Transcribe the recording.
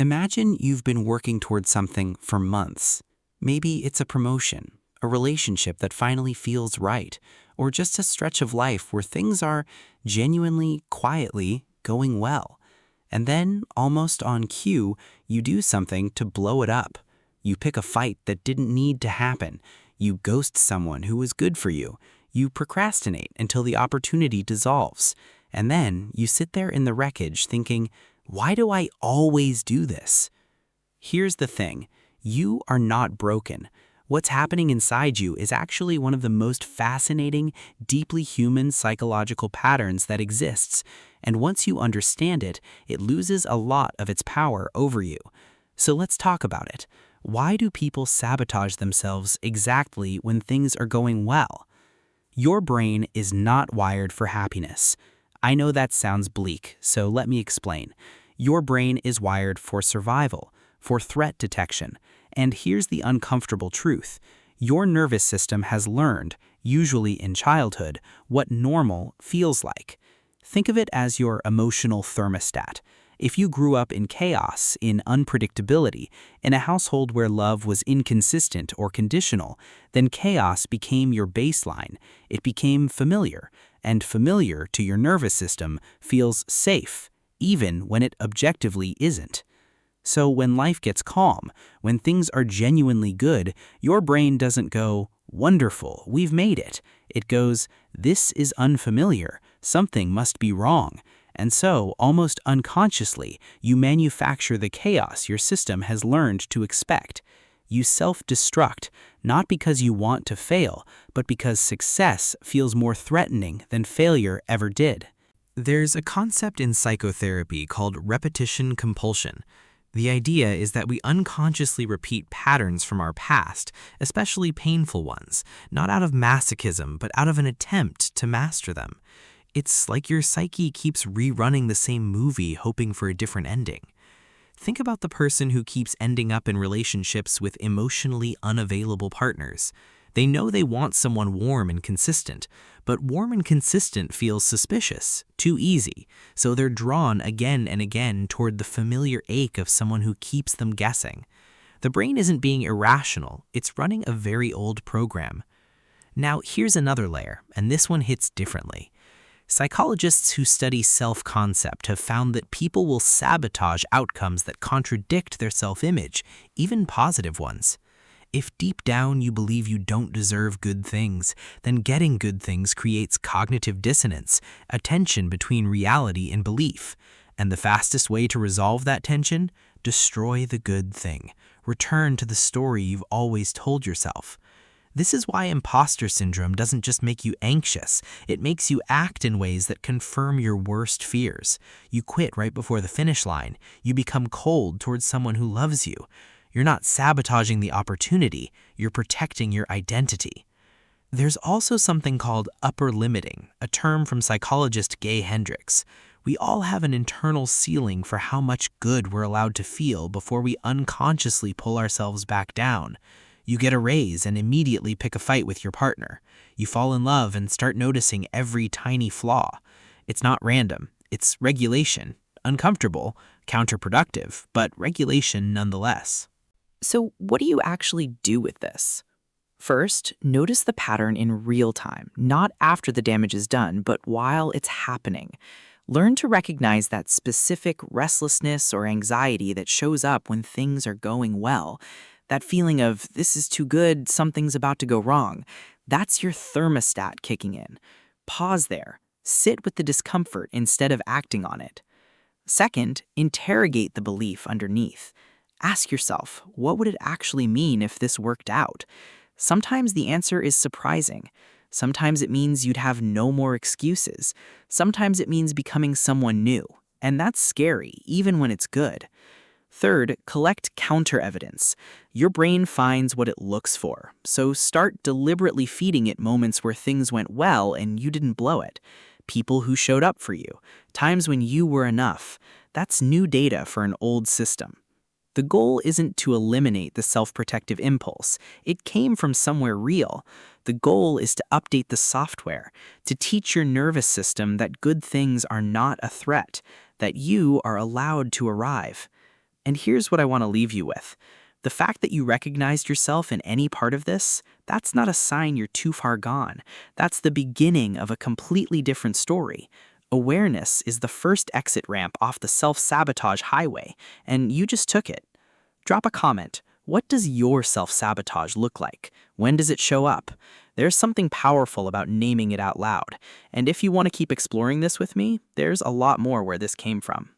Imagine you've been working towards something for months. Maybe it's a promotion, a relationship that finally feels right, or just a stretch of life where things are genuinely, quietly going well. And then, almost on cue, you do something to blow it up. You pick a fight that didn't need to happen. You ghost someone who was good for you. You procrastinate until the opportunity dissolves. And then you sit there in the wreckage thinking, why do I always do this? Here's the thing. You are not broken. What's happening inside you is actually one of the most fascinating, deeply human psychological patterns that exists. And once you understand it, it loses a lot of its power over you. So let's talk about it. Why do people sabotage themselves exactly when things are going well? Your brain is not wired for happiness. I know that sounds bleak, so let me explain. Your brain is wired for survival, for threat detection. And here's the uncomfortable truth. Your nervous system has learned, usually in childhood, what normal feels like. Think of it as your emotional thermostat. If you grew up in chaos, in unpredictability, in a household where love was inconsistent or conditional, then chaos became your baseline. It became familiar, and familiar to your nervous system feels safe, even when it objectively isn't. So when life gets calm, when things are genuinely good, your brain doesn't go, wonderful, we've made it. It goes, this is unfamiliar, something must be wrong. And so, almost unconsciously, you manufacture the chaos your system has learned to expect. You self-destruct, not because you want to fail, but because success feels more threatening than failure ever did. There's a concept in psychotherapy called repetition compulsion. The idea is that we unconsciously repeat patterns from our past, especially painful ones, not out of masochism, but out of an attempt to master them. It's like your psyche keeps rerunning the same movie hoping for a different ending. Think about the person who keeps ending up in relationships with emotionally unavailable partners. They know they want someone warm and consistent, but warm and consistent feels suspicious, too easy, so they're drawn again and again toward the familiar ache of someone who keeps them guessing. The brain isn't being irrational, it's running a very old program. Now here's another layer, and this one hits differently. Psychologists who study self-concept have found that people will sabotage outcomes that contradict their self-image, even positive ones. If deep down you believe you don't deserve good things, then getting good things creates cognitive dissonance, a tension between reality and belief. And the fastest way to resolve that tension? Destroy the good thing. Return to the story you've always told yourself. This is why imposter syndrome doesn't just make you anxious, it makes you act in ways that confirm your worst fears. You quit right before the finish line. You become cold towards someone who loves you. You're not sabotaging the opportunity, you're protecting your identity. There's also something called upper limiting, a term from psychologist Gay Hendricks. We all have an internal ceiling for how much good we're allowed to feel before we unconsciously pull ourselves back down. You get a raise and immediately pick a fight with your partner. You fall in love and start noticing every tiny flaw. It's not random, it's regulation. Uncomfortable, counterproductive, but regulation nonetheless. So what do you actually do with this? First, notice the pattern in real time, not after the damage is done, but while it's happening. Learn to recognize that specific restlessness or anxiety that shows up when things are going well. That feeling of, this is too good, something's about to go wrong. That's your thermostat kicking in. Pause there. Sit with the discomfort instead of acting on it. Second, interrogate the belief underneath. Ask yourself, what would it actually mean if this worked out? Sometimes the answer is surprising. Sometimes it means you'd have no more excuses. Sometimes it means becoming someone new. And that's scary, even when it's good. Third, collect counter-evidence. Your brain finds what it looks for, so start deliberately feeding it moments where things went well and you didn't blow it. People who showed up for you, times when you were enough. That's new data for an old system. The goal isn't to eliminate the self-protective impulse. It came from somewhere real. The goal is to update the software, to teach your nervous system that good things are not a threat, that you are allowed to arrive. And here's what I want to leave you with. The fact that you recognized yourself in any part of this, that's not a sign you're too far gone. That's the beginning of a completely different story. Awareness is the first exit ramp off the self-sabotage highway, and you just took it. Drop a comment. What does your self-sabotage look like? When does it show up? There's something powerful about naming it out loud. And if you want to keep exploring this with me, there's a lot more where this came from.